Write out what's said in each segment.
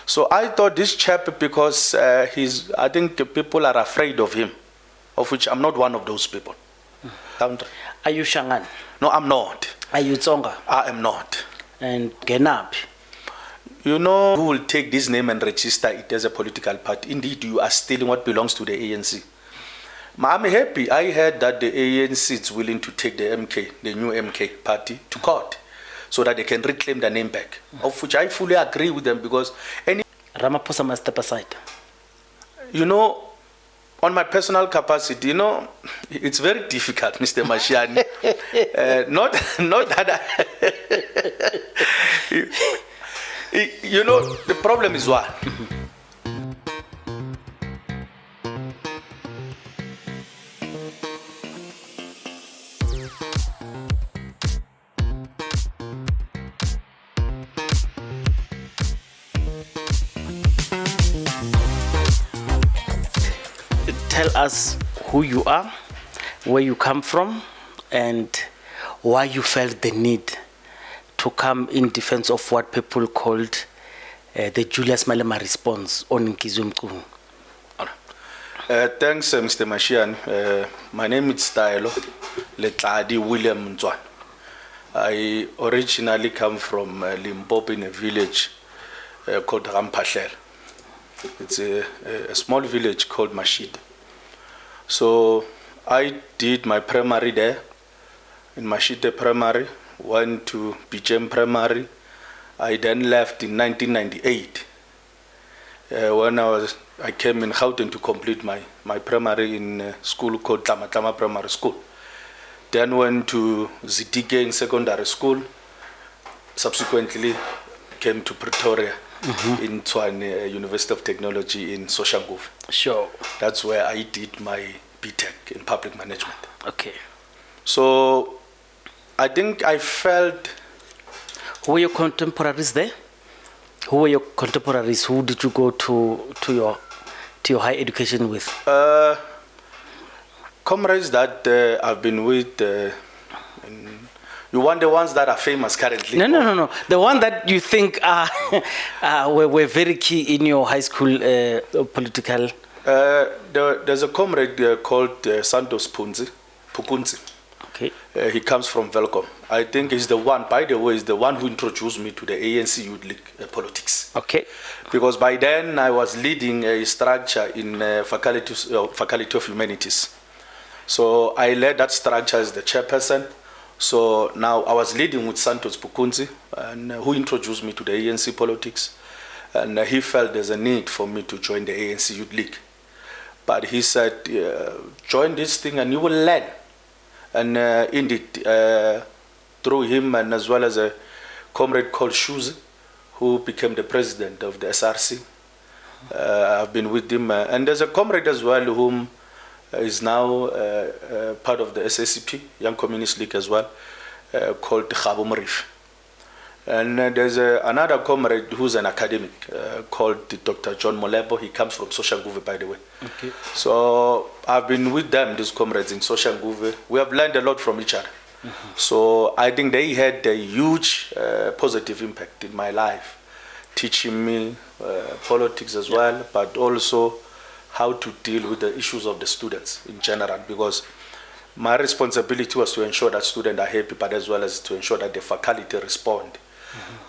So I thought this chap, because I think people are afraid of him, of which I'm not one of those people. Are you Shangaan? No, I'm not. Are you Tsonga? I am not. And Genapi? You know, who will take this name and register it as a political party? Indeed, you are stealing what belongs to the ANC. I'm happy. I heard that the ANC is willing to take the new MK party, to court, so that they can reclaim the name back, of which I fully agree with them, because Ramaphosa must step aside. You know, on my personal capacity, you know, it's very difficult, Mr. Mashiane. Not that you know, the problem is what? Tell us who you are, where you come from, and why you felt the need to come in defense of what people called the Julius Malema response on Ngizwe. Thanks, Mr. Mashiane. My name is Taelo Letladi William Mzwan. I originally come from Limpopo, in a village called Rampashel. It's a small village called Mashid. So I did my primary there, in Mashite Primary, went to Bijem Primary. I then left in 1998 when I came in Gauteng to complete my primary in a school called Tama Primary School. Then went to Zitikeng Secondary School. Subsequently came to Pretoria, in Tshwane University of Technology in Soshanguve. Sure. That's where I did my BTech in public management. Okay. So I think I felt... Who were your contemporaries there? Who were your contemporaries? Who did you go to your higher education with? Comrades that I've been with. You want the ones that are famous currently? No. The one that you think were very key in your high school political. There's a comrade called Santos Pukunzi. Okay. He comes from Velcom. I think he's the one, by the way, is the one who introduced me to the ANC Youth League politics. Okay. Because by then I was leading a structure in Faculty of Humanities. So I led that structure as the chairperson. So now I was leading with Santos Pukunzi, and who introduced me to the ANC politics. And he felt there's a need for me to join the ANC Youth League. But he said, join this thing and you will learn. And indeed, through him, and as well as a comrade called Shuzi, who became the president of the SRC, I've been with him. And there's a comrade as well whom is now part of the SACP, Young Communist League as well, called Khabo Marif. And there's another comrade who's an academic called Dr. John Molebo. He comes from Soshanguve, by the way. Okay. So I've been with them, these comrades in Soshanguve. We have learned a lot from each other. So I think they had a huge positive impact in my life, teaching me politics as well, but also how to deal with the issues of the students in general, because my responsibility was to ensure that students are happy, but as well as to ensure that the faculty respond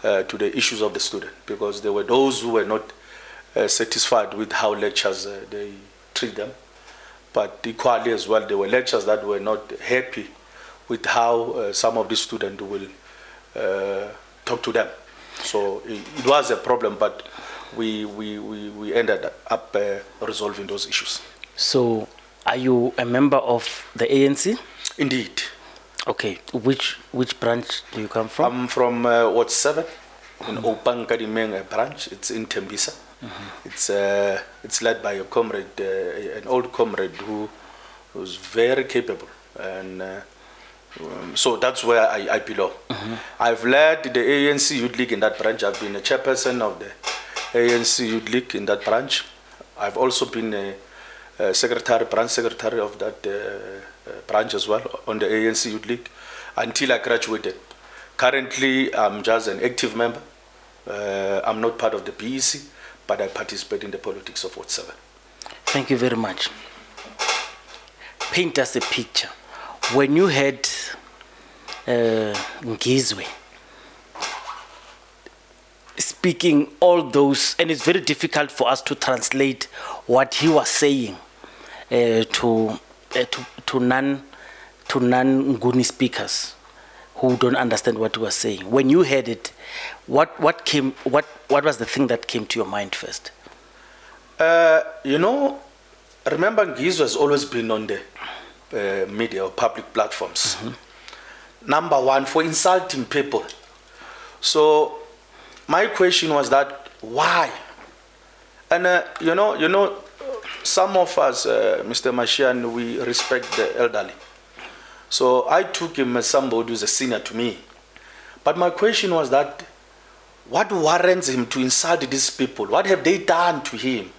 to the issues of the student, because there were those who were not satisfied with how lectures they treat them, but equally as well there were lectures that were not happy with how some of the students will talk to them. So it was a problem, but we ended up resolving those issues. So are you a member of the ANC? Indeed. Okay, which branch do you come from? I'm from Ward 7 in Opankadimeng branch. It's in Tembisa. It's led by a comrade, an old comrade who was very capable, and so that's where I belong. I've led the ANC Youth League in that branch. I've been a chairperson of the ANC Youth League in that branch. I've also been a branch secretary of that branch as well on the ANC Youth League until I graduated. Currently, I'm just an active member. I'm not part of the BEC, but I participate in the politics of Ward 7. Thank you very much. Paint us a picture. When you had Ngizwe speaking all those, and it's very difficult for us to translate what he was saying to non-Nguni speakers who don't understand what he was saying. When you heard it, what was the thing that came to your mind first? Remember Ngizwe has always been on the media or public platforms. Number one, for insulting people. So my question was that, why? And some of us, Mr. Mashian, we respect the elderly. So I took him as somebody who's a senior to me. But my question was that, what warrants him to insult these people? What have they done to him?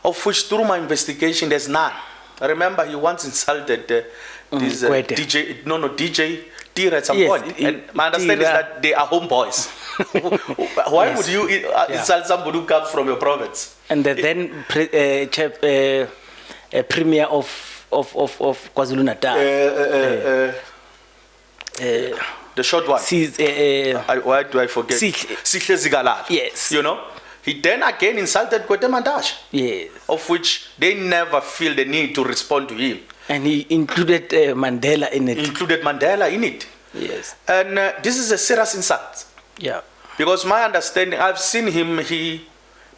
Of which, through my investigation, there's none. I remember he once insulted this DJ Tira at some point. And my understanding is that they are homeboys. Why would you insult somebody who comes from your province? And the then premier of KwaZulu-Natal. The short one. Why do I forget? Sihle Zigalala. Yes. He then again insulted Gwede Mandash. Yes. Of which they never feel the need to respond to him. And he included Mandela in it. Yes. And this is a serious insult. Yeah. Because my understanding, I've seen him, he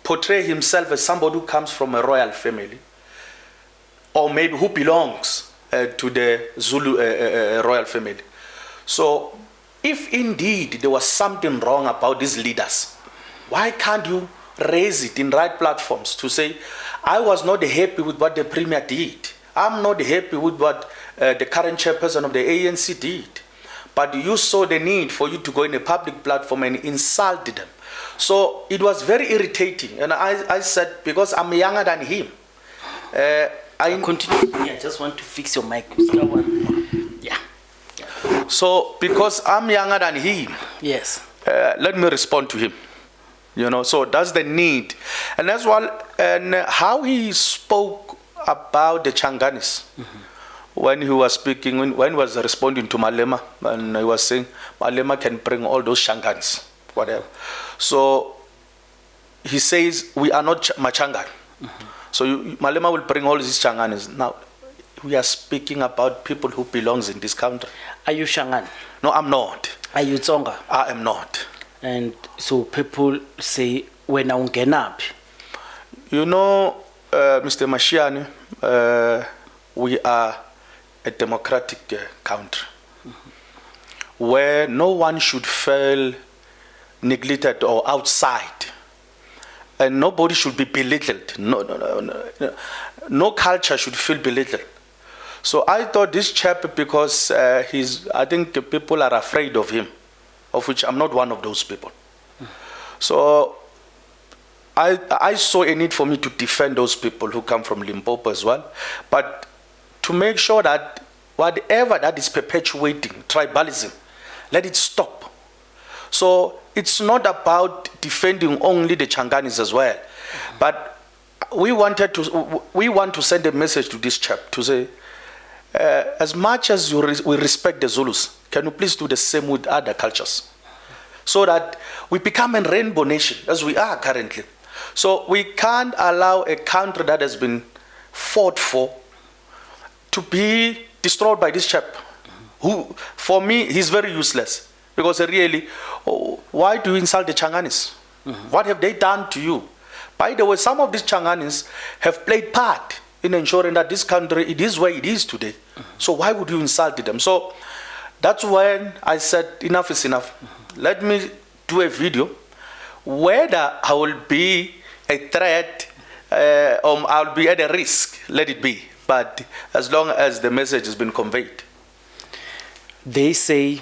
portray himself as somebody who comes from a royal family. Or maybe who belongs to the Zulu royal family. So, if indeed there was something wrong about these leaders, why can't you raise it in right platforms to say, I was not happy with what the premier did. I'm not happy with what the current chairperson of the ANC did. But you saw the need for you to go in a public platform and insult them. So it was very irritating. And I said, because I'm younger than him. I continue. I just want to fix your mic. Yeah. So because I'm younger than him, yes. Let me respond to him. So that's the need. And as well, and how he spoke about the Changanis. When he was speaking, when he was responding to Malema, and he was saying, Malema can bring all those Shangans, whatever. So he says, we are not Machangan. So Malema will bring all these Changanis. Now, we are speaking about people who belongs in this country. Are you Shangaan? No, I'm not. Are you Tsonga? I am not. And so people say, when I get up. Mr. Mashiane, we are a democratic country where no one should feel neglected or outside, and nobody should be belittled. No culture should feel belittled. So I thought this chap, because I think people are afraid of him, of which I'm not one of those people. So I saw a need for me to defend those people who come from Limpopo as well, but to make sure that whatever that is perpetuating tribalism, let it stop. So it's not about defending only the Changanis as well, but we want to send a message to this chap to say, as much as we respect the Zulus, can you please do the same with other cultures, so that we become a rainbow nation as we are currently. So we can't allow a country that has been fought for to be destroyed by this chap, who, for me, he's very useless. Because really, why do you insult the Changanis? What have they done to you? By the way, some of these Changanis have played part in ensuring that this country, it is where it is today. So why would you insult them? So that's when I said, enough is enough. Let me do a video. Whether I will be a threat or I'll be at a risk, let it be. But as long as the message has been conveyed. They say,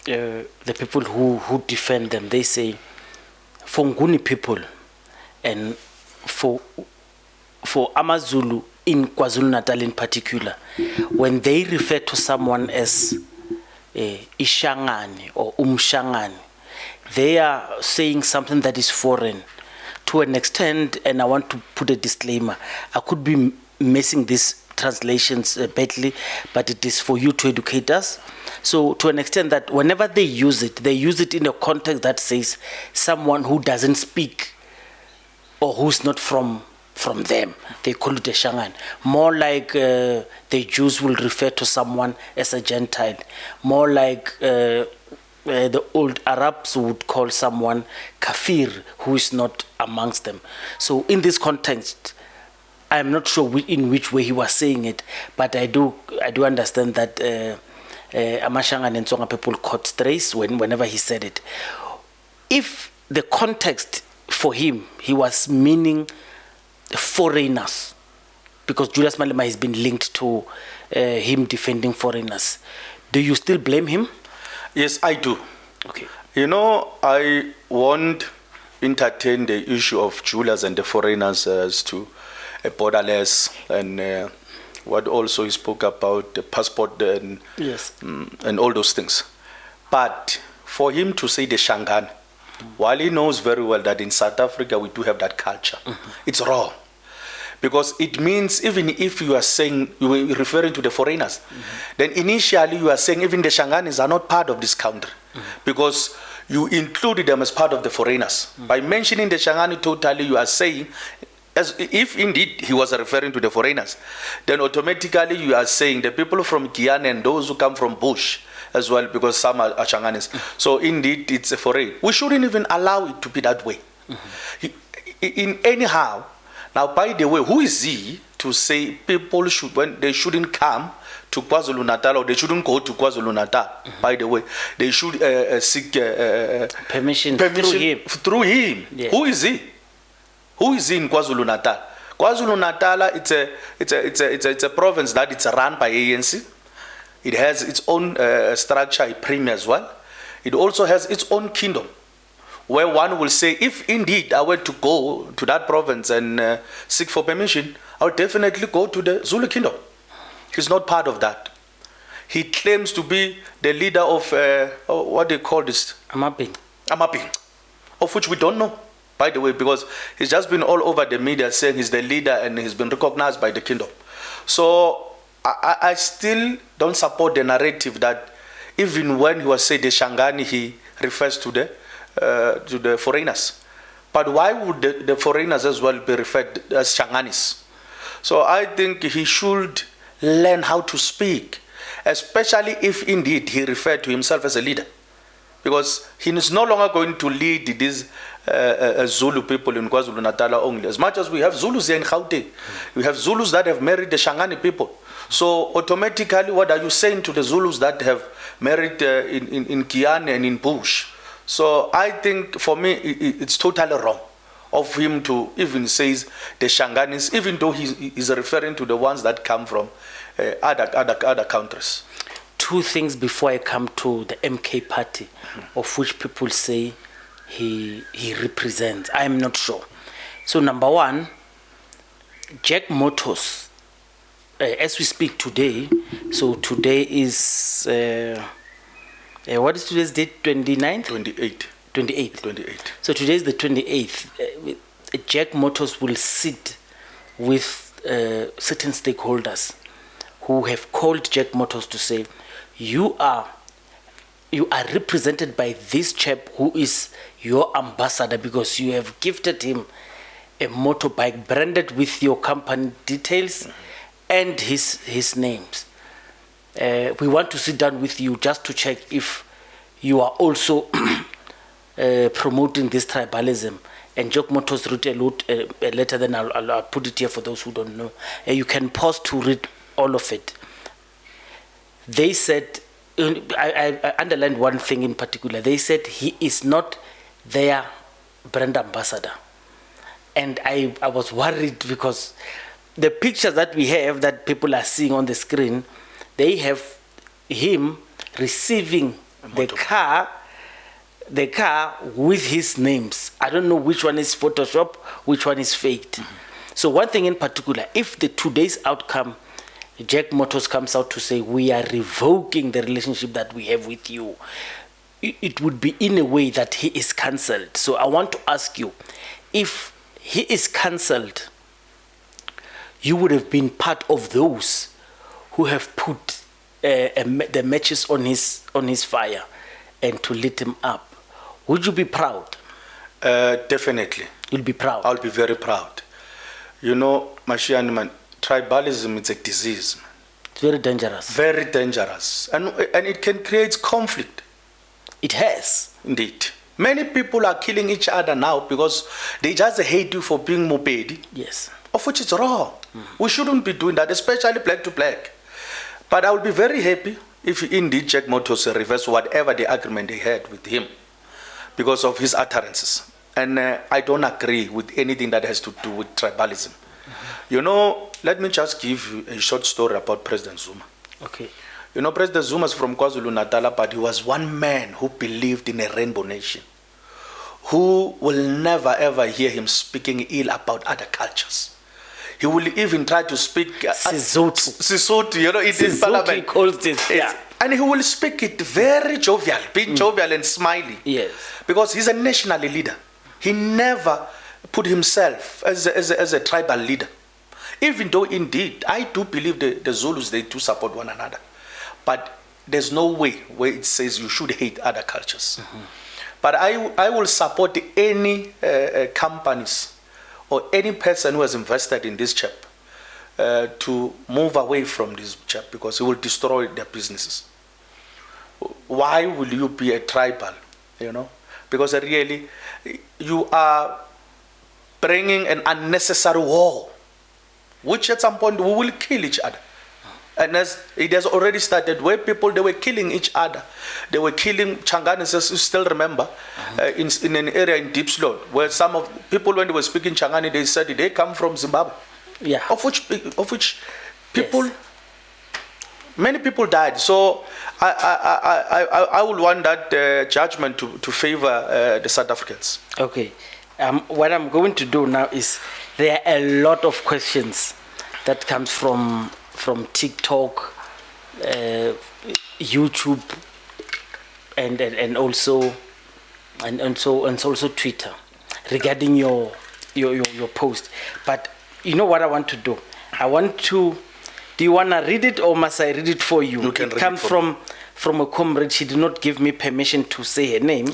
the people who defend them, they say, for Nguni people and for Amazulu in KwaZulu-Natal in particular, when they refer to someone as Ishangani or Umshangani, they are saying something that is foreign to an extent, and I want to put a disclaimer, I could be missing these translations badly, but it is for you to educate us. So to an extent that whenever they use it in a context that says someone who doesn't speak or who's not from them. They call it a Shangaan. More like the Jews will refer to someone as a Gentile. More like the old Arabs would call someone kafir, who is not amongst them. So in this context, I'm not sure in which way he was saying it, but I do understand that Amashangaan and Tsonga people caught strays whenever he said it. If the context for him, he was meaning foreigners, because Julius Malema has been linked to him defending foreigners. Do you still blame him? Yes, I do. Okay. You know, I won't entertain the issue of Julius and the foreigners as to borderless and what also he spoke about the passport and yes, and all those things. But for him to say the Shangaan, while he knows very well that in South Africa we do have that culture, it's wrong. Because it means even if you are saying, you are referring to the foreigners, then initially you are saying even the Shangaanis are not part of this country, because you included them as part of the foreigners. By mentioning the Shangaani totally, you are saying, as if indeed he was referring to the foreigners, then automatically you are saying the people from Guyana and those who come from Bush as well, because some are Shangaanis. So indeed it's a foreign. We shouldn't even allow it to be that way. In anyhow, now by the way, who is he to say people should, when they shouldn't come to KwaZulu-Natal, or they shouldn't go to KwaZulu-Natal? By the way, they should seek permission through him. Yeah. Who is he? Who is he in KwaZulu-Natal? KwaZulu-Natal, it's a province that it's run by ANC. It has its own structure, a premier as well. It also has its own kingdom, where one will say, if indeed I were to go to that province and seek for permission, I would definitely go to the Zulu kingdom. He's not part of that. He claims to be the leader of, what they call this? Amaping, of which we don't know, by the way, because he's just been all over the media saying he's the leader and he's been recognized by the kingdom. So I still don't support the narrative that even when he was saying the Shangaani, he refers to the foreigners. But why would the foreigners as well be referred as Shangaanis? So I think he should learn how to speak, especially if indeed he referred to himself as a leader. Because he is no longer going to lead these Zulu people in KwaZulu-Natal only. As much as we have Zulus here in Gauteng, we have Zulus that have married the Shangaani people. So automatically, what are you saying to the Zulus that have married in Guyana and in Bush? So I think for me, it's totally wrong of him to even say the Shangaanis, even though he's referring to the ones that come from other countries. Two things before I come to the MK party, of which people say he represents. I'm not sure. So number one, JAC Motors, as we speak today, so today is, what is today's date, 29th? 28th. So today is the 28th. JAC Motors will sit with certain stakeholders who have called JAC Motors to say, you are represented by this chap who is your ambassador, because you have gifted him a motorbike branded with your company details and his names. We want to sit down with you just to check if you are also promoting this tribalism. And JAC Motors wrote a letter, then I'll put it here for those who don't know. You can pause to read all of it. They said, I underlined one thing in particular. They said he is not their brand ambassador. And I was worried, because the pictures that we have that people are seeing on the screen, they have him receiving the car with his names. I don't know which one is Photoshop, which one is faked. So one thing in particular, if the today's outcome, JAC Motors comes out to say, we are revoking the relationship that we have with you, it would be in a way that he is cancelled. So I want to ask you, if he is cancelled, you would have been part of those who have put the matches on his fire and to lit him up. Would you be proud? Definitely. You'll be proud. I'll be very proud. You know, Mashiane, man, tribalism is a disease. Man. It's very dangerous. Very dangerous. And it can create conflict. It has. Indeed. Many people are killing each other now because they just hate you for being Mopedi. Yes. Of which is wrong. We shouldn't be doing that, especially black to black. But I would be very happy if indeed JAC Motors reverse whatever the agreement they had with him because of his utterances. And I don't agree with anything that has to do with tribalism. You know, let me just give you a short story about President Zuma. Okay. You know, President Zuma is from KwaZulu-Natal, but he was one man who believed in a rainbow nation, who will never ever hear him speaking ill about other cultures. He will even try to speak Sesotho, you know, it is parliament. He calls it, yeah. And he will speak it very jovial, being jovial and smiley. Yes. Because he's a national leader. He never put himself as a tribal leader. Even though indeed, I do believe the Zulus, they do support one another. But there's no way where it says you should hate other cultures. But I will support any companies or any person who has invested in this chap to move away from this chap because he will destroy their businesses. Why will you be a tribal, you know? Because really, you are bringing an unnecessary war, which at some point we will kill each other. And as it has already started, where people, they were killing each other. They were killing Shangaan, as you still remember, in an area in Deep Slough, where some of people, when they were speaking Shangaan, they said they come from Zimbabwe. Yeah. Of which people, yes. Many people died. So I would want that judgment to favor the South Africans. Okay. What I'm going to do now is, there are a lot of questions that comes from TikTok, YouTube, and also Twitter regarding your post. But you know what I want to do? Do you want to read it or must I read it for you? You can it comes from a comrade. She did not give me permission to say her name,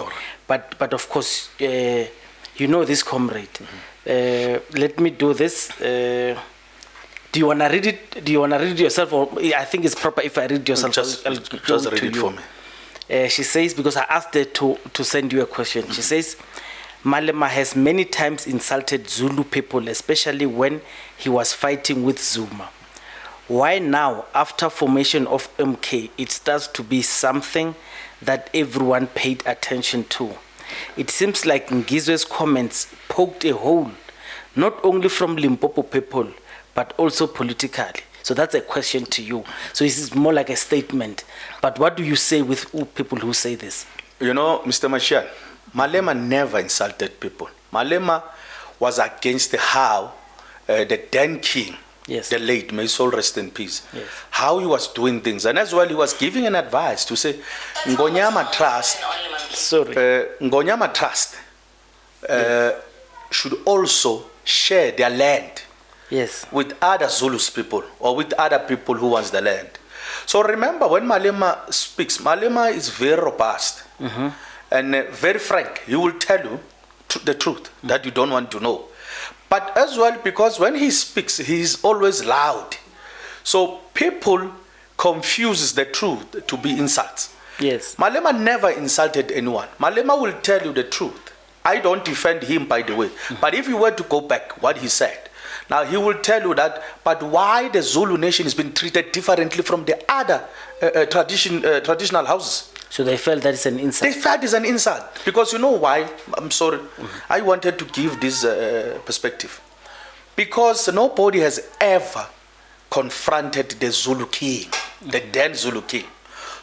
right. but of course, you know this comrade. Let me do this. Do you want to read it? Do you want to read it yourself, or I think it's proper if I read it yourself? Just read it for me. She says, because I asked her to send you a question. She says, Malema has many times insulted Zulu people, especially when he was fighting with Zuma. Why now, after formation of MK, it starts to be something that everyone paid attention to? It seems like Ngizwe's comments poked a hole, not only from Limpopo people, but also politically. So that's a question to you. So this is more like a statement. But what do you say with people who say this? You know, Mr. Mashiane, Malema never insulted people. Malema was against how the then king, yes, the late, may his soul rest in peace, yes, how he was doing things. And as well, he was giving an advice to say, Ngonyama Trust, Ngonyama Trust should also share their land, yes, with other Zulus people or with other people who wants the land. So remember, when Malema speaks, Malema is very robust and very frank. He will tell you the truth that you don't want to know. But as well, because when he speaks, he is always loud. So people confuses the truth to be insults. Yes. Malema never insulted anyone. Malema will tell you the truth. I don't defend him, by the way. But if you were to go back, what he said, now he will tell you that, but why the Zulu nation has been treated differently from the other traditional houses. So they felt that it's an insult. They felt it's an insult. Because you know why? I'm sorry. I wanted to give this perspective. Because nobody has ever confronted the Zulu king, the then Zulu king.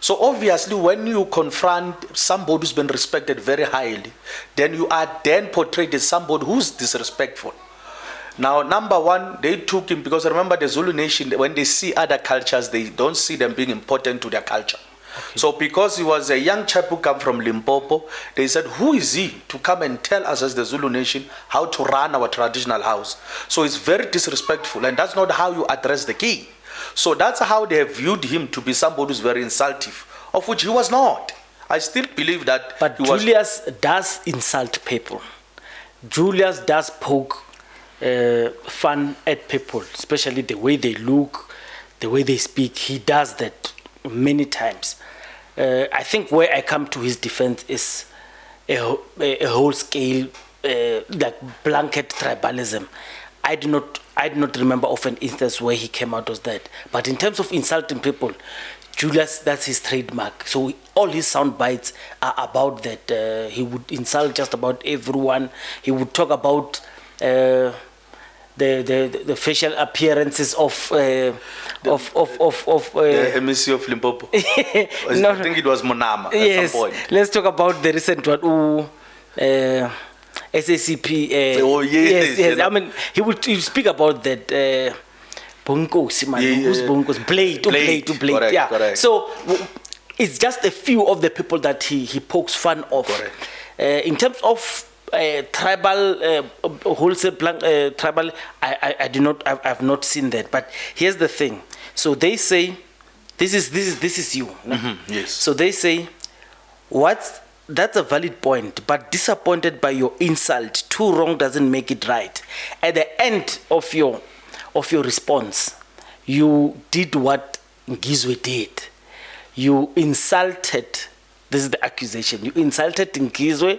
So obviously when you confront somebody who's been respected very highly, then you are then portrayed as somebody who's disrespectful. Now, number one, they took him because remember the Zulu nation, when they see other cultures, they don't see them being important to their culture. So because he was a young chap who come from Limpopo, they said, who is he to come and tell us as the Zulu nation how to run our traditional house? So it's very disrespectful, and that's not how you address the king. So that's how they have viewed him, to be somebody who's very insultive, of which he was not. I still believe that. But Julius does insult people. Julius does poke fun at people, especially the way they look, the way they speak. He does that many times. I think where I come to his defense is a whole scale, like blanket tribalism. I do not remember of an instance where he came out of that. But in terms of insulting people, Julius, that's his trademark. So all his sound bites are about that. He would insult just about everyone. He would talk about the facial appearances of the MC of Limpopo. No, I think it was Monama yes, at some point. Let's talk about the recent one. SACP. Oh yes, yes. I mean, he would speak about that. Bonkosi, man. Who's Bonkosi? Blade. Correct, yeah. Correct. So it's just a few of the people that he pokes fun of. In terms of tribal wholesale tribal, I've not seen that. But here's the thing. So they say, this is you. Mm-hmm, yes. So they say, that's a valid point, but disappointed by your insult. Too wrong doesn't make it right. At the end of your response, you did what Ngizwe did. You insulted, this is the accusation, you insulted Ngizwe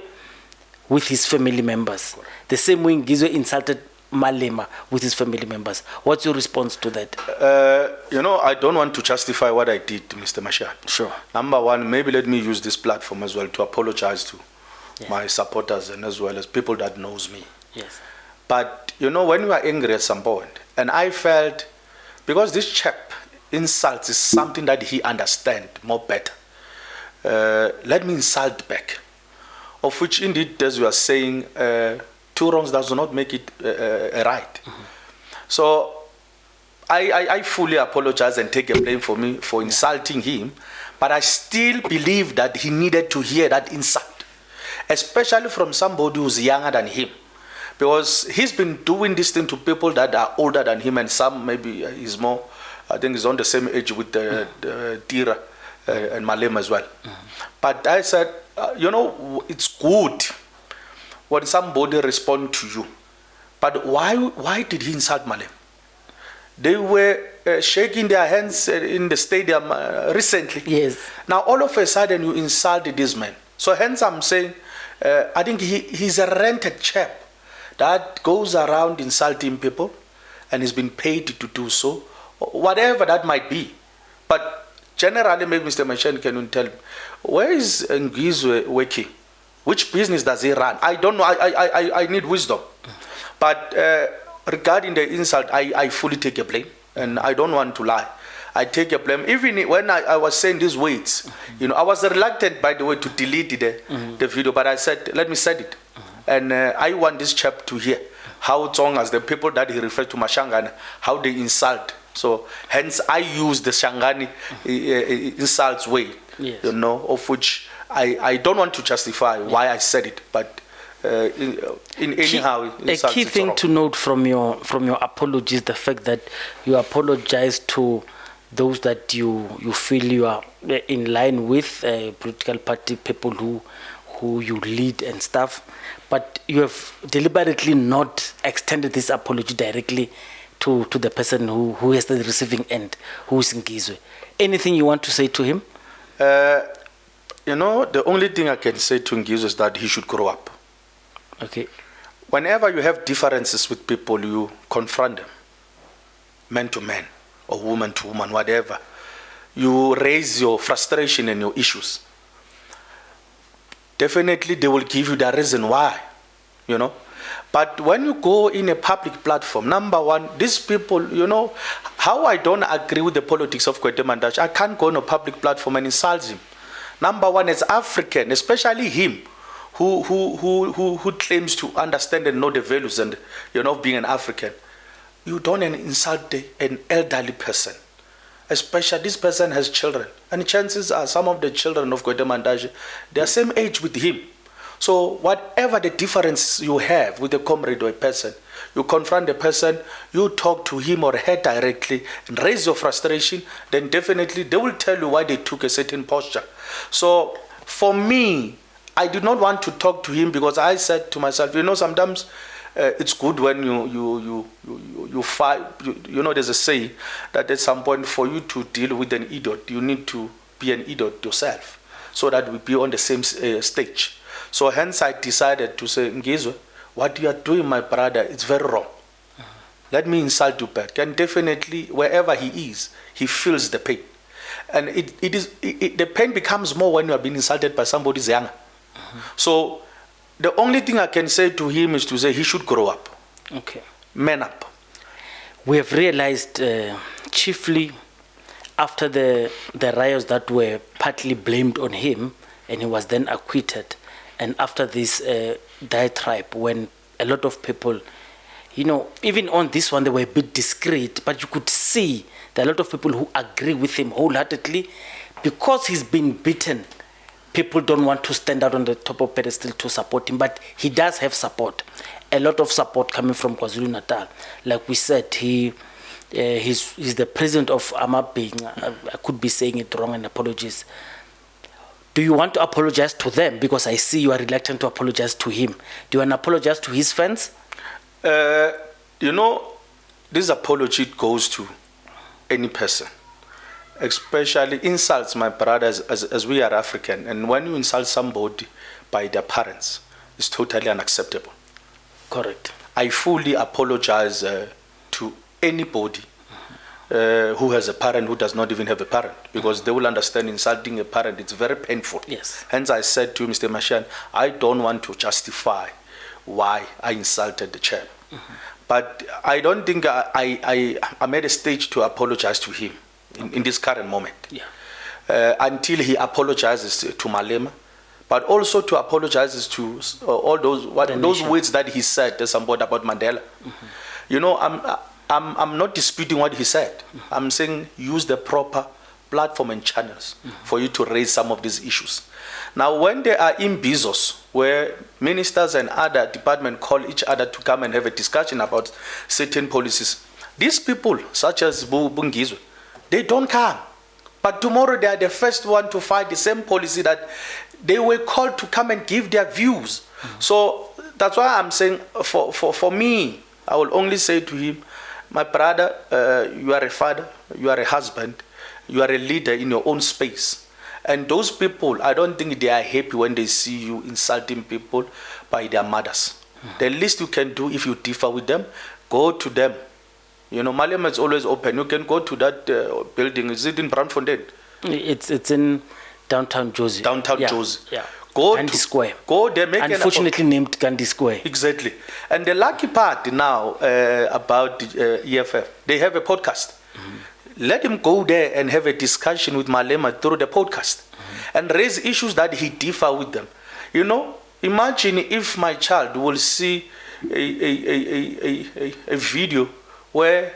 with his family members. The same way Ngizwe insulted Malema with his family members. What's your response to that? I don't want to justify what I did to Mr. Mashal. Sure. Number one, maybe let me use this platform as well to apologize to my supporters and as well as people that knows me. Yes. But, when you are angry at some point, and I felt, because this chap insults is something that he understands more better, let me insult back. Of which, indeed, as you are saying, two wrongs does not make it a right. Mm-hmm. So, I fully apologize and take a blame for me for insulting him, but I still believe that he needed to hear that insult, especially from somebody who's younger than him. Because he's been doing this thing to people that are older than him, and some maybe he's more, I think he's on the same age with the Tira and Malema as well. Mm-hmm. But I said, it's good when somebody responds to you. But why did he insult Malema? They were shaking their hands in the stadium recently. Yes. Now all of a sudden you insulted this man. So hence I'm saying, I think he's a rented chap that goes around insulting people, and he's been paid to do so, whatever that might be. But generally, maybe Mr. Machel, can you tell me, where is Ngizwe working? Which business does he run? I don't know. I need wisdom. But regarding the insult, I fully take a blame, and I don't want to lie. I take a blame. Even when I was saying these words, I was reluctant, by the way, to delete the video, but I said, let me say it. And I want this chap to hear how Tsonga, as the people that he referred to, Shangaan, how they insult. So hence I use the Shangaan insults way, yes. Of which I don't want to justify why I said it, but anyhow, a key thing to note from your apologies, the fact that you apologize to those that you feel you are in line with, political party people who you lead and stuff, but you have deliberately not extended this apology directly to the person who has the receiving end, who is Ngizwe. Anything you want to say to him? The only thing I can say to Ngizwe is that he should grow up. Okay. Whenever you have differences with people, you confront them, man to man, or woman to woman, whatever. You raise your frustration and your issues. Definitely they will give you the reason why, But when you go in a public platform, number one, these people, how I don't agree with the politics of Gwede Mandash, I can't go on a public platform and insult him. Number one, as African, especially him, who claims to understand and know the values and, being an African, you don't insult an elderly person, especially this person has children. And chances are some of the children of Gwede Mandaje, they are same age with him. So whatever the difference you have with a comrade or a person, you confront the person, you talk to him or her directly and raise your frustration, then definitely they will tell you why they took a certain posture. So for me, I did not want to talk to him because I said to myself, sometimes it's good when you fight. There's a saying that at some point for you to deal with an idiot, you need to be an idiot yourself, so that we be on the same stage. So hence I decided to say, Ngizwe, what you are doing, my brother, it's very wrong. Let me insult you back. And definitely, wherever he is, he feels the pain. And the pain becomes more when you are being insulted by somebody who's younger. So the only thing I can say to him is to say he should grow up. Okay. Man up. We have realized, chiefly after the riots that were partly blamed on him, and he was then acquitted, and after this diatribe, when a lot of people, even on this one, they were a bit discreet, but you could see there are a lot of people who agree with him wholeheartedly. Because he's been beaten, people don't want to stand out on the top of pedestal to support him, but he does have support. A lot of support coming from KwaZulu-Natal. Like we said, he's the president of Amabing. I could be saying it wrong, and apologies. Do you want to apologize to them? Because I see you are reluctant to apologize to him. Do you want to apologize to his fans? This apology goes to any person, especially insults, my brothers, as we are African. And when you insult somebody by their parents, it's totally unacceptable. Correct. I fully apologize to anybody who has a parent who does not even have a parent, because they will understand insulting a parent, it's very painful. Yes. Hence I said to Mr. Mashan, I don't want to justify why I insulted the chair. But I don't think I made a stage to apologize to him in this current moment. Yeah. Until he apologizes to Malema, but also to apologizes to all those words that he said somewhat about Mandela. I'm not disputing what he said. I'm saying use the proper platform and channels for you to raise some of these issues. Now, when they are in Bezos, where ministers and other departments call each other to come and have a discussion about certain policies, these people, such as Ngizwe, they don't come. But tomorrow they are the first one to fight the same policy that they were called to come and give their views. So that's why I'm saying, for me, I will only say to him, my brother, you are a father, you are a husband, you are a leader in your own space. And those people, I don't think they are happy when they see you insulting people by their mothers. The least you can do, if you differ with them, go to them. Malema is always open. You can go to that building. Is it in Brandfontein? It's in downtown Jozi. Downtown yeah. Jozi. Yeah. Go Gandhi Square. Go there. Unfortunately named Gandhi Square. Exactly. And the lucky part now about the EFF, they have a podcast. Let him go there and have a discussion with Malema through the podcast and raise issues that he differ with them. Imagine if my child will see a video where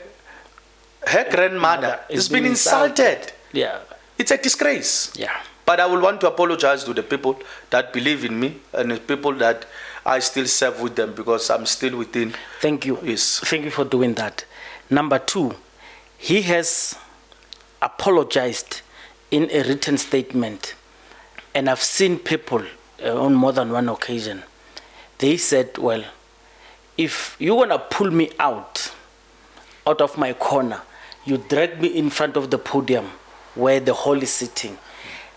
her grandmother has been insulted. Yeah. It's a disgrace. Yeah. But I will want to apologize to the people that believe in me and the people that I still serve with them, because I'm still within. Thank you. Yes. Thank you for doing that. Number two, he has apologized in a written statement, and I've seen people on more than one occasion. They said, well, if you want to pull me out of my corner, you drag me in front of the podium where the hall is sitting.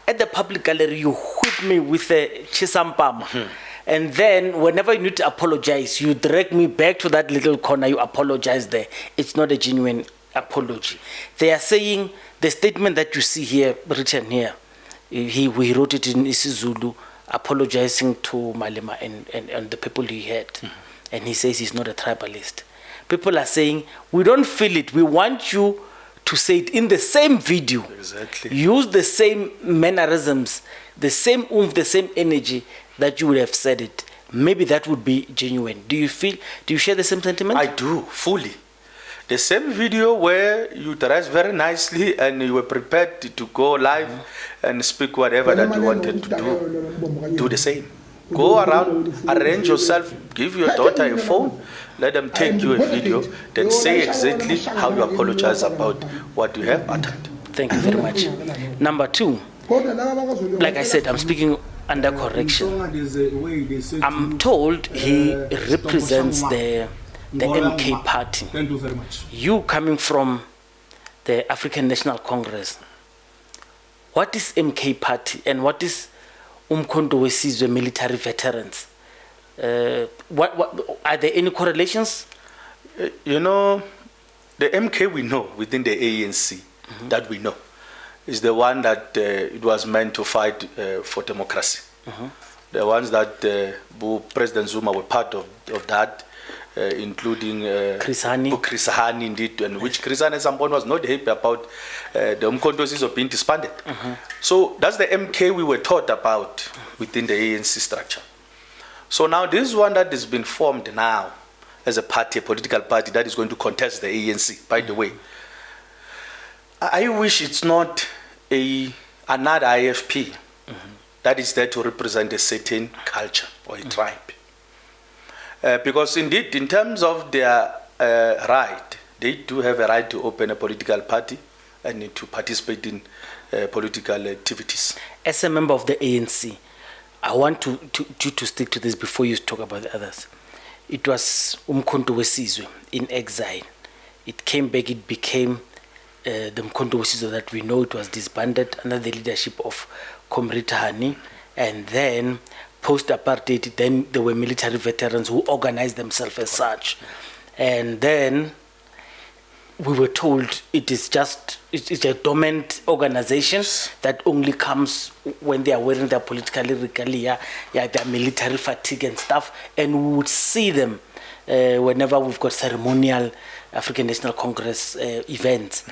At the public gallery, you whip me with a chisampama. And then whenever you need to apologize, you drag me back to that little corner, you apologize there. It's not a genuine apology. They are saying the statement that you see here, written here, we wrote it in isiZulu, apologizing to Malema and the people he had. And he says he's not a tribalist. People are saying, we don't feel it. We want you to say it in the same video. Exactly. Use the same mannerisms, the same oomph, the same energy that you would have said it. Maybe that would be genuine. Do you share the same sentiment? I do, fully. The same video where you dress very nicely and you were prepared to go live and speak whatever that you wanted to do the same. Go around, arrange yourself, give your daughter a phone, let them take you a video, then say exactly how you apologize about what you have uttered. Thank you very much. Number two, like I said, I'm speaking under correction. I'm told he represents the MK party. Thank you very much. You coming from the African National Congress, what is MK party and what is Umkhonto weSizwe military veterans? What are there any correlations? You know, the MK we know within the ANC that we know is the one that it was meant to fight for democracy. The ones that President Zuma were part of that, including Chris Hani indeed, and which Chris Hani at some point was not happy about the Umkhonto weSizwe being disbanded. So that's the MK we were taught about within the ANC structure. So now this one that has been formed now as a party, a political party that is going to contest the ANC, by the way, I wish it's not another IFP that is there to represent a certain culture or a tribe. Because indeed, in terms of their right, they do have a right to open a political party and to participate in political activities. As a member of the ANC, I want you to stick to this before you talk about the others. It was Umkhonto weSizwe in exile. It came back, it became the Umkhonto weSizwe that we know. It was disbanded under the leadership of Comrade Hani, and then post-apartheid, then there were military veterans who organized themselves as such. And then we were told it's a dormant organization that only comes when they are wearing their political regalia, their military fatigue and stuff, and we would see them whenever we've got ceremonial African National Congress events.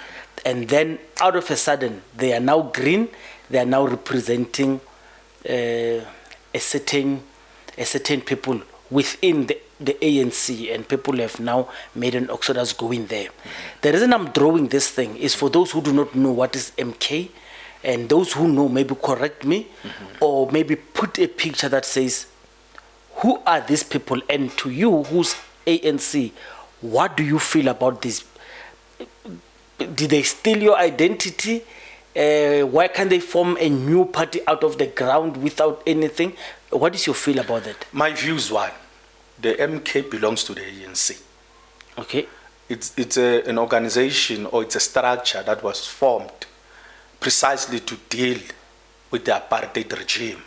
And then out of a sudden, they are now green, they are now representing a certain people within the ANC, and people have now made an exodus going there. The reason I'm drawing this thing is for those who do not know what is MK, and those who know maybe correct me, or maybe put a picture that says, who are these people? And to you, who's ANC, what do you feel about this? Did they steal your identity? Why can't they form a new party out of the ground without anything? What is your feel about that? My view is one. The MK belongs to the ANC. Okay. It's an organization, or it's a structure that was formed precisely to deal with the apartheid regime.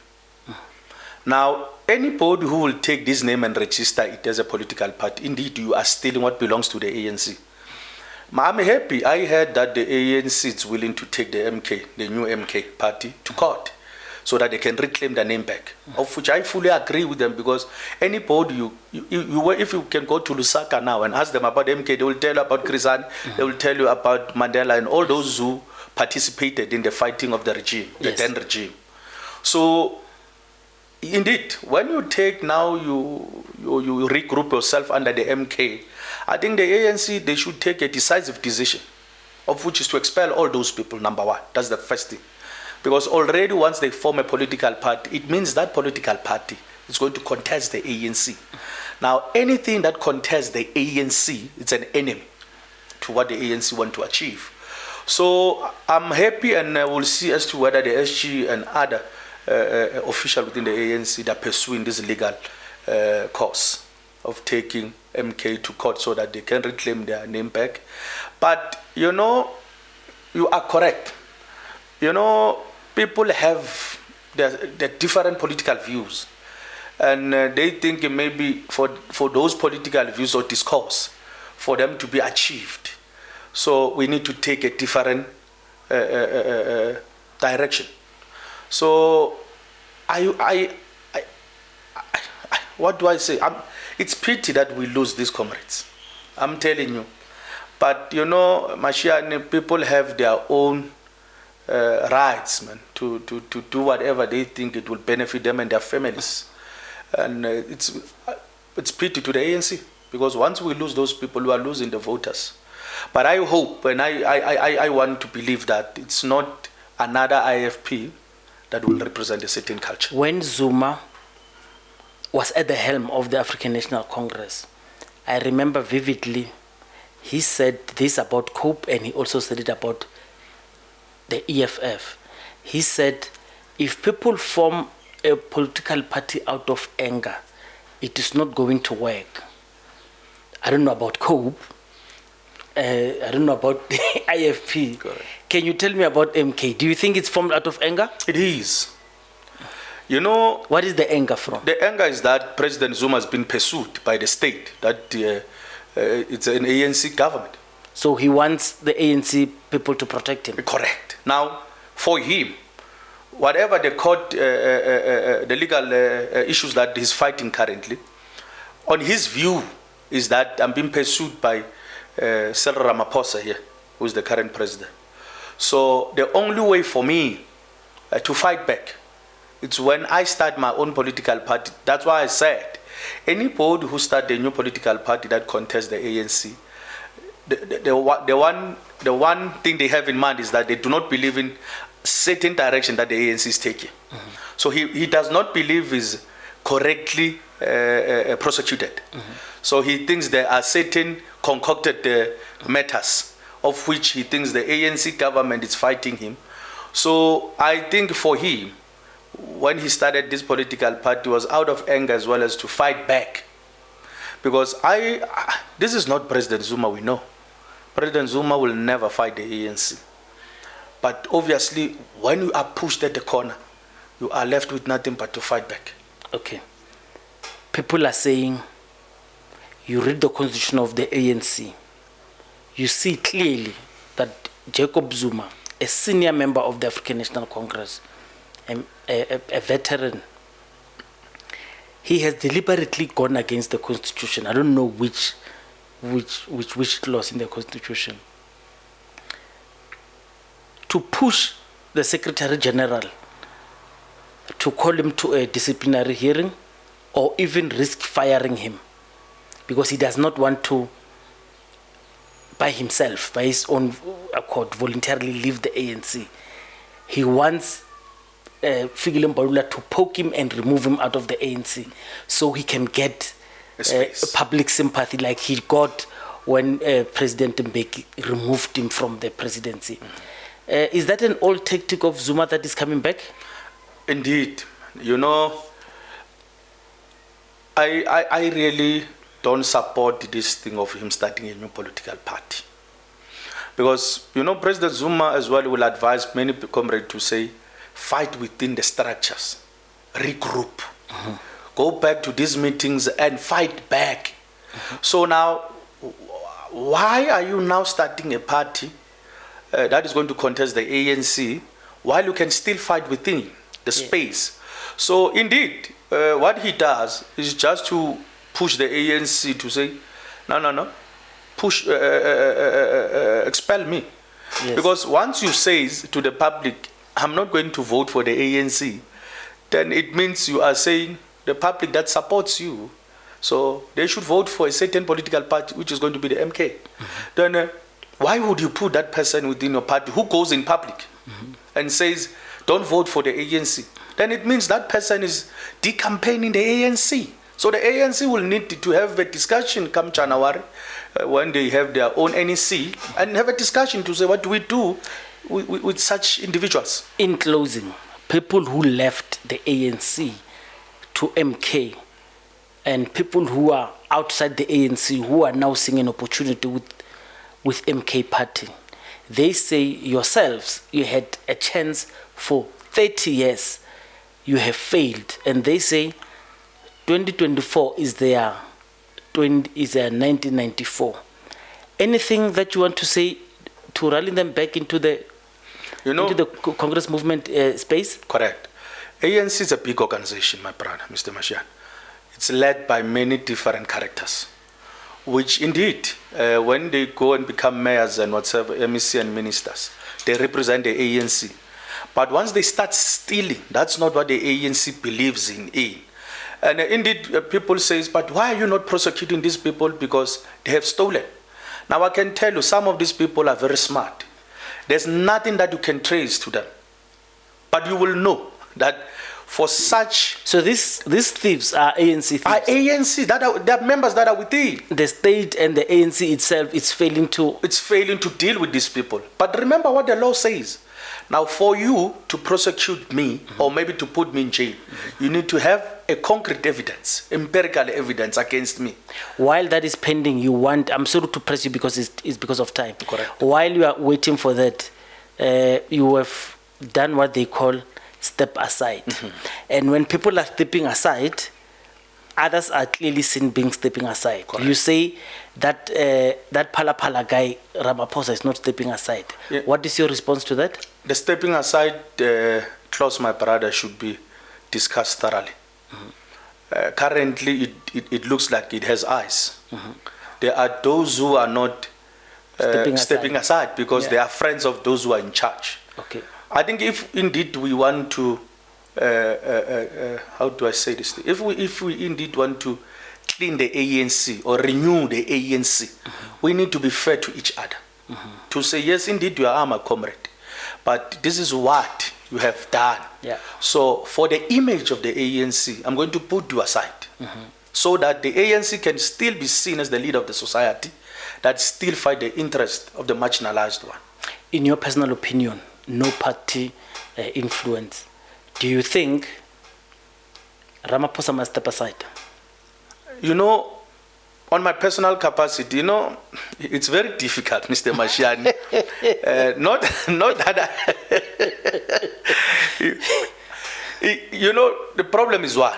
Now, anybody who will take this name and register it as a political party, indeed you are stealing what belongs to the ANC. I'm happy I heard that the ANC is willing to take the MK, the new MK party, to court so that they can reclaim their name back, of which I fully agree with them, because anybody, if you can go to Lusaka now and ask them about MK, they will tell you about Chris Hani, they will tell you about Mandela and all those who participated in the fighting of the regime, the then regime. So, indeed, when you take now, you regroup yourself under the MK, I think the ANC, they should take a decisive decision, of which is to expel all those people, number one. That's the first thing. Because already once they form a political party, it means that political party is going to contest the ANC. Now, anything that contests the ANC, it's an enemy to what the ANC want to achieve. So I'm happy, and we'll see as to whether the SG and other officials within the ANC are pursuing this legal course of taking MK to court so that they can reclaim their name back. But, you know, you are correct. You know, people have their different political views. And they think maybe for those political views or discourse, for them to be achieved, so we need to take a different direction. So, what do I say? It's pity that we lose these comrades. I'm telling you. But, you know, Mashiane, people have their own rights, man, to do whatever they think it will benefit them and their families. And it's pity to the ANC, because once we lose those people, we are losing the voters. But I hope, and I want to believe that it's not another IFP that will represent a certain culture. When Zuma was at the helm of the African National Congress, I remember vividly, he said this about COPE, and he also said it about the EFF. He said, if people form a political party out of anger, it is not going to work. I don't know about COPE. I don't know about the IFP. Correct. Can you tell me about MK? Do you think it's formed out of anger? It is. You know, What is the anger from? the anger is that President Zuma has been pursued by the state, that it's an ANC government. So he wants the ANC people to protect him. Correct. Now, for him, whatever the court, the legal issues that he's fighting currently, on his view is that I'm being pursued by Cyril Ramaphosa here, who is the current president. So the only way for me to fight back, it's when I start my own political party. That's why I said, anybody who starts a new political party that contests the ANC, the one thing they have in mind is that they do not believe in certain direction that the ANC is taking. Mm-hmm. So he does not believe is correctly prosecuted. Mm-hmm. So he thinks there are certain concocted matters of which he thinks the ANC government is fighting him. So I think for him, when he started this political party, was out of anger as well as to fight back. Because this is not President Zuma we know. President Zuma will never fight the ANC. But obviously, when you are pushed at the corner, you are left with nothing but to fight back. Okay. People are saying, you read the constitution of the ANC, you see clearly that Jacob Zuma, a senior member of the African National Congress, a veteran, he has deliberately gone against the constitution. I don't know which clause in the constitution, to push the Secretary General to call him to a disciplinary hearing or even risk firing him because he does not want to, by himself, by his own accord, voluntarily leave the ANC. He wants Fikile Mbalula to poke him and remove him out of the ANC so he can get public sympathy like he got when President Mbeki removed him from the presidency. Mm-hmm. Is that an old tactic of Zuma that is coming back? Indeed. You know, I really don't support this thing of him starting a new political party. Because, you know, President Zuma as well will advise many comrades to say, fight within the structures, regroup, mm-hmm. go back to these meetings and fight back. Mm-hmm. So now, why are you now starting a party that is going to contest the ANC while you can still fight within the space? So indeed, what he does is just to push the ANC to say, no, push, expel me. Yes. Because once you say to the public, I'm not going to vote for the ANC, then it means you are saying the public that supports you, so they should vote for a certain political party, which is going to be the MK. Mm-hmm. Then why would you put that person within your party who goes in public mm-hmm. and says, don't vote for the ANC? Then it means that person is decampaigning the ANC. So the ANC will need to have a discussion come January when they have their own NEC and have a discussion to say, what do we do with such individuals? In closing, people who left the ANC to MK and people who are outside the ANC who are now seeing an opportunity with MK party, they say yourselves, you had a chance for 30 years, you have failed, and they say 2024 is their 1994. Anything that you want to say to rally them back into the Congress movement space? Correct. ANC is a big organization, my brother, Mr. Mashian. It's led by many different characters, which indeed, when they go and become mayors and whatever, MEC and ministers, they represent the ANC. But once they start stealing, that's not what the ANC believes in. And indeed, people say, but why are you not prosecuting these people because they have stolen? Now I can tell you, some of these people are very smart. There's nothing that you can trace to them. But you will know that for such... So these thieves are ANC thieves? Are ANC, they are members that are within. The state and the ANC itself is failing to... It's failing to deal with these people. But remember what the law says. Now, for you to prosecute me or maybe to put me in jail, you need to have a concrete evidence, empirical evidence against me. While that is pending, you want... I'm sorry to press you because it's because of time. Correct. While you are waiting for that, you have done what they call step aside. And when people are stepping aside, others are clearly seen being stepping aside. Correct. You say that that Pala guy, Ramaphosa, is not stepping aside. Yeah. What is your response to that? The stepping aside clause, my brother, should be discussed thoroughly. Currently, it looks like it has eyes. There are those who are not stepping aside because they are friends of those who are in charge. Okay. I think if indeed we want to, how do I say this? If we indeed want to clean the ANC or renew the ANC, we need to be fair to each other. To say, yes, indeed, you are my comrade, but this is what you have done. Yeah. So for the image of the ANC, I'm going to put you aside so that the ANC can still be seen as the leader of the society that still fight the interest of the marginalized one. In your personal opinion, no party influence, do you think Ramaphosa must step aside? You know, on my personal capacity, you know, it's very difficult, Mr. Mashiane. Not that you know, the problem is one.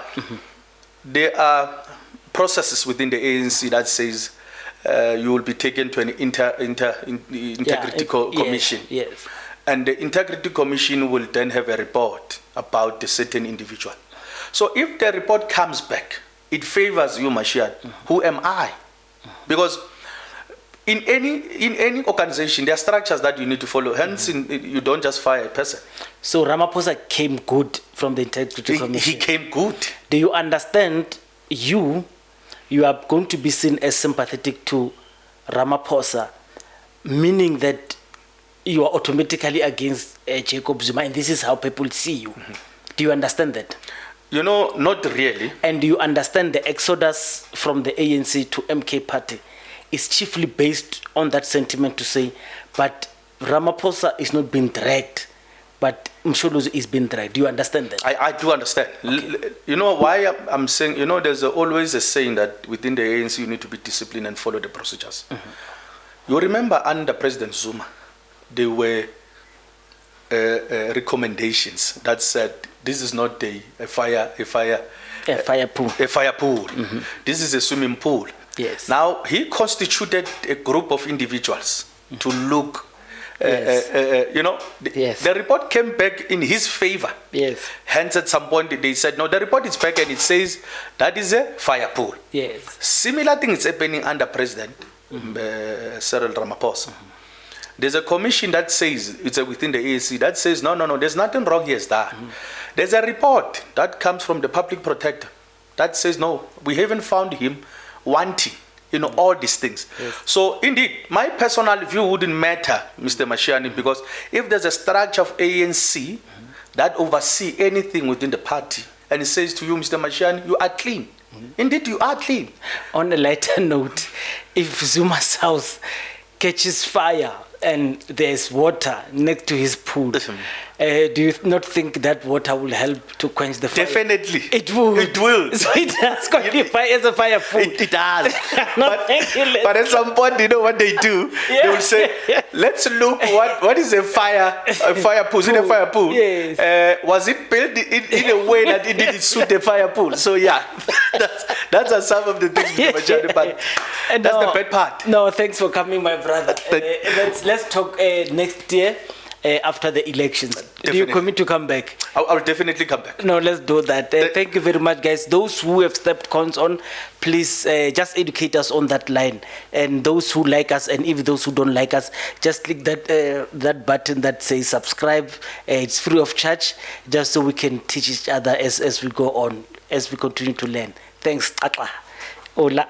There are processes within the ANC that says you will be taken to an integrity commission. Yes. And the integrity commission will then have a report about a certain individual. So if the report comes back, it favors you, Mashiane. Who am I? Because in any organization, there are structures that you need to follow. Hence, you don't just fire a person. So Ramaphosa came good from the integrity commission. He came good. Do you understand? You are going to be seen as sympathetic to Ramaphosa, meaning that you are automatically against Jacob Zuma, and this is how people see you. Do you understand that? You know, not really. And do you understand the exodus from the ANC to MK party is chiefly based on that sentiment to say, but Ramaphosa is not being dragged, but Msholozi is being dragged. Do you understand that? I do understand. Okay. You know why I'm saying, you know, there's always a saying that within the ANC you need to be disciplined and follow the procedures. You remember under President Zuma, there were recommendations that said this is not a fire pool. This is a swimming pool. Yes. Now he constituted a group of individuals to look. You know, the report came back in his favor. Yes. Hence, at some point they said, no, the report is back and it says that is a fire pool. Yes. Similar thing is happening under President Cyril Ramaphosa. There's a commission that says, it's within the ANC, that says, no, there's nothing wrong here, There's a report that comes from the public protector that says, no, we haven't found him wanting, you know, all these things. Yes. So, indeed, my personal view wouldn't matter, Mr. Mashiane, because if there's a structure of ANC that oversee anything within the party, and it says to you, Mr. Mashiane, you are clean. Indeed, you are clean. On a lighter note, if Zuma's house catches fire and there's water next to his pool, do you not think that water will help to quench the fire? Definitely. It will. It will. So it does qualify as a fire pool. It does. But but at some point, you know what they do? They will say, let's look what is a fire pool. Is it a fire pool? Yes. Was it built in a way that it didn't suit a fire pool? So yeah, that's some of the things, but that's the bad part. No, thanks for coming, my brother. Let's talk next year. After the elections. Definitely. Do you commit to come back? I'll definitely come back. No, let's do that. Thank you very much, guys. Those who have stepped cons on, please just educate us on that line. And those who like us, and even those who don't like us, just click that button that says subscribe. It's free of charge, just so we can teach each other as we go on, as we continue to learn. Thanks. Hola.